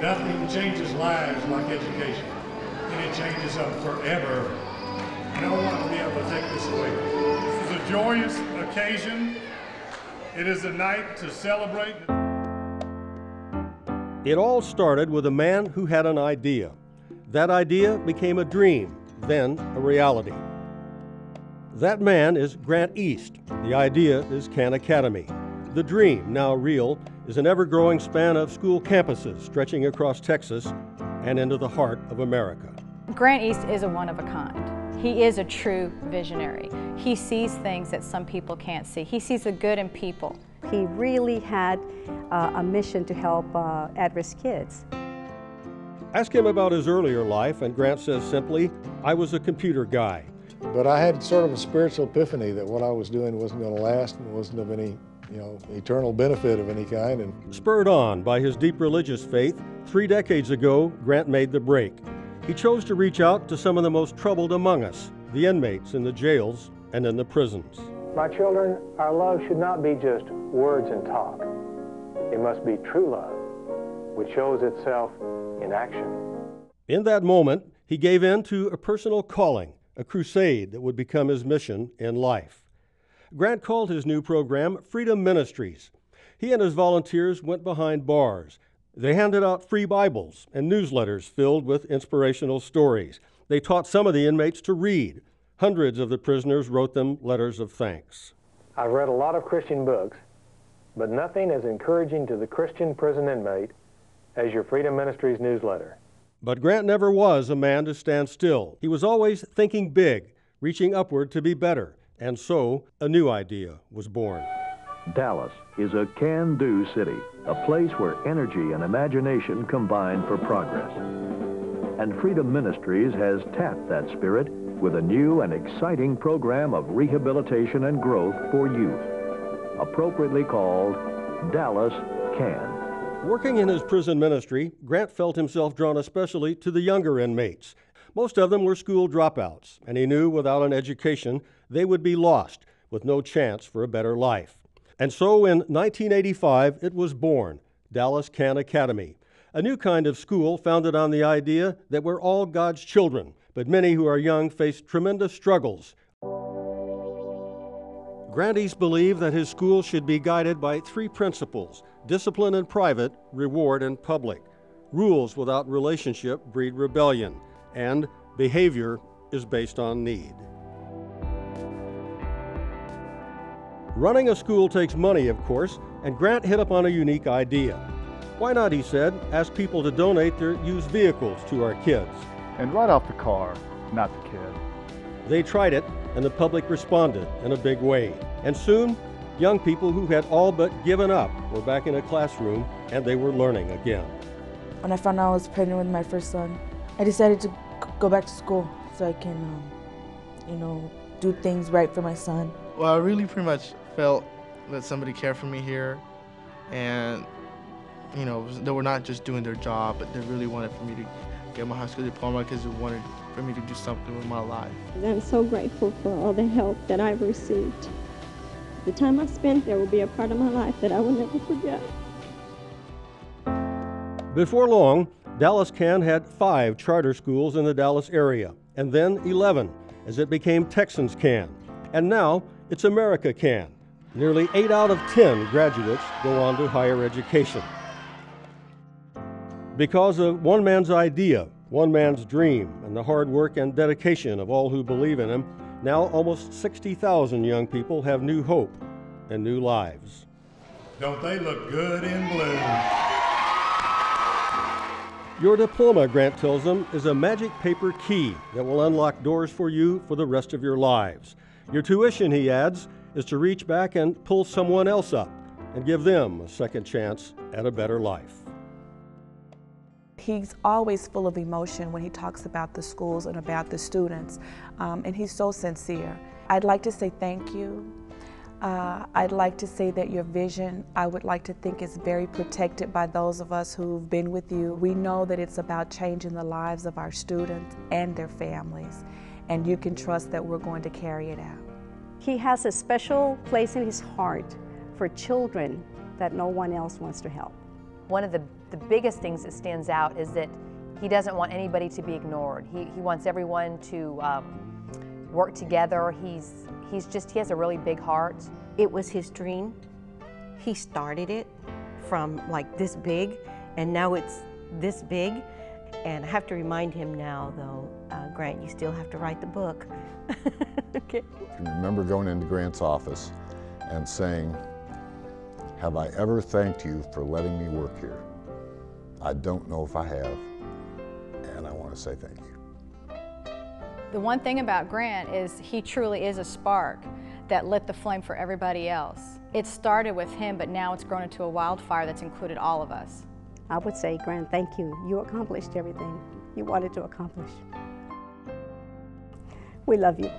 Nothing changes lives like education, and it changes them forever. No one will be able to take this away. This is a joyous occasion. It is a night to celebrate. It all started with a man who had an idea. That idea became a dream, then a reality. That man is Grant East. The idea is Can Academy. The dream, now real, is an ever-growing span of school campuses stretching across Texas and into the heart of America. Grant East is a one of a kind. He is a true visionary. He sees things that some people can't see. He sees the good in people. He really had a mission to help at-risk kids. Ask him about his earlier life, and Grant says simply, "I was a computer guy." But I had sort of a spiritual epiphany that what I was doing wasn't going to last and wasn't of any, eternal benefit of any kind. And spurred on by his deep religious faith, 3 decades ago, Grant made the break. He chose to reach out to some of the most troubled among us, the inmates in the jails and in the prisons. My children, our love should not be just words and talk. It must be true love, which shows itself in action. In that moment, he gave in to a personal calling, a crusade that would become his mission in life. Grant called his new program Freedom Ministries. He and his volunteers went behind bars. They handed out free Bibles and newsletters filled with inspirational stories. They taught some of the inmates to read. Hundreds of the prisoners wrote them letters of thanks. I've read a lot of Christian books, but nothing as encouraging to the Christian prison inmate as your Freedom Ministries newsletter. But Grant never was a man to stand still. He was always thinking big, reaching upward to be better. And so, a new idea was born. Dallas is a can-do city, a place where energy and imagination combine for progress. And Freedom Ministries has tapped that spirit with a new and exciting program of rehabilitation and growth for youth, appropriately called Dallas Can. Working in his prison ministry, Grant felt himself drawn especially to the younger inmates. Most of them were school dropouts, and he knew without an education they would be lost, with no chance for a better life. And so in 1985, it was born, Dallas Can Academy, a new kind of school founded on the idea that we're all God's children, but many who are young face tremendous struggles. Grant East believed that his school should be guided by 3 principles: discipline in private, reward in public. Rules without relationship breed rebellion, and behavior is based on need. Running a school takes money, of course, and Grant hit upon a unique idea. Why not, he said, ask people to donate their used vehicles to our kids? And write off the car, not the kid. They tried it, and the public responded in a big way. And soon, young people who had all but given up were back in a classroom, and they were learning again. When I found out I was pregnant with my first son, I decided to go back to school so I can, do things right for my son. Well, I really pretty much felt that somebody cared for me here, and they were not just doing their job, but they really wanted for me to get my high school diploma because they wanted for me to do something with my life. I'm so grateful for all the help that I've received. The time I spent there will be a part of my life that I will never forget. Before long, Dallas Can had 5 charter schools in the Dallas area, and then 11, as it became Texans Can. And now, it's America Can. Nearly 8 out of 10 graduates go on to higher education. Because of one man's idea, one man's dream, and the hard work and dedication of all who believe in him, now almost 60,000 young people have new hope and new lives. Don't they look good in blue? Your diploma, Grant tells them, is a magic paper key that will unlock doors for you for the rest of your lives. Your tuition, he adds, is to reach back and pull someone else up and give them a second chance at a better life. He's always full of emotion when he talks about the schools and about the students, and he's so sincere. I'd like to say thank you. I'd like to say that your vision, I would like to think, is very protected by those of us who've been with you. We know that it's about changing the lives of our students and their families, and you can trust that we're going to carry it out. He has a special place in his heart for children that no one else wants to help. One of the the biggest things that stands out is that he doesn't want anybody to be ignored. He wants everyone to work together. He has a really big heart. It was his dream. He started it from like this big, and now it's this big. And I have to remind him now, though, Grant, you still have to write the book. Okay. I remember going into Grant's office and saying, "Have I ever thanked you for letting me work here? I don't know if I have, and I want to say thank you." The one thing about Grant is he truly is a spark that lit the flame for everybody else. It started with him, but now it's grown into a wildfire that's included all of us. I would say, Grant, thank you. You accomplished everything you wanted to accomplish. We love you.